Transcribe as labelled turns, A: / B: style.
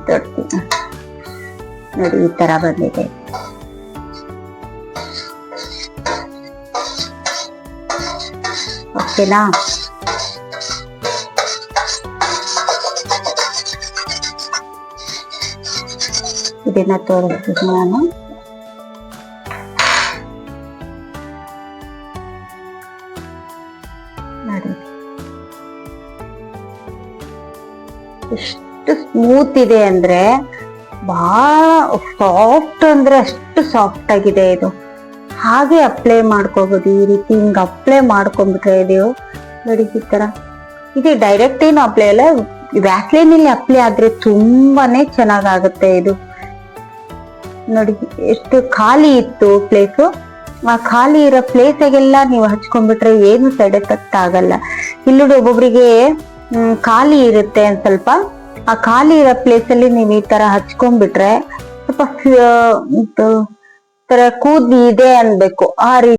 A: ತೊಡ್ತೀನಿ ನೋಡಿ, ಈ ತರ ಬಂದಿದೆ. ಓಕೆನಾ? ಇದನ್ನ ತೋರಿಸ್ತೀನಿ ನಾನು. ನೋಡಿ ಎಷ್ಟು ಸ್ಮೂತ್ ಇದೆ ಅಂದ್ರೆ, ಬಹಳ ಸಾಫ್ಟ್ ಅಂದ್ರೆ ಅಷ್ಟು ಸಾಫ್ಟ್ ಆಗಿದೆ ಇದು. ಹಾಗೆ ಅಪ್ಲೈ ಮಾಡ್ಕೋಬಹುದು. ಈ ರೀತಿ ಹಿಂಗ ಅಪ್ಲೈ ಮಾಡ್ಕೊಂಡ್ಬಿಟ್ರೆ ಇದು ನೋಡಿ ಈ ತರ. ಇದು ಡೈರೆಕ್ಟ್ ಏನು ಅಪ್ಲೈ ಅಲ್ಲ, ವ್ಯಾಸ್ಲೈನ್ ಅಲ್ಲಿ ಅಪ್ಲೈ ಆದ್ರೆ ತುಂಬಾನೇ ಚೆನ್ನಾಗಾಗುತ್ತೆ ಇದು. ನೋಡಿ ಎಷ್ಟು ಖಾಲಿ ಇತ್ತು ಪ್ಲೇಸು. ಆ ಖಾಲಿ ಇರೋ ಪ್ಲೇಸಾಗೆಲ್ಲ ನೀವು ಹಚ್ಕೊಂಡ್ಬಿಟ್ರೆ ಏನು ಸೈಡ್ ಎಫೆಕ್ಟ್ ಆಗಲ್ಲ. ಇಲ್ಲಿ ಒಬ್ಬೊಬ್ರಿಗೆ ಖಾಲಿ ಇರುತ್ತೆ ಒಂದ್ ಸ್ವಲ್ಪ. ಆ ಖಾಲಿ ಇರೋ ಪ್ಲೇಸ್ ಅಲ್ಲಿ ನೀವು ಈ ತರ ಹಚ್ಕೊಂಡ್ಬಿಟ್ರೆ ಸ್ವಲ್ಪ ತರ ಕೂದ್ಲು ಇದೆ ಅನ್ಬೇಕು ಆ ರೀತಿ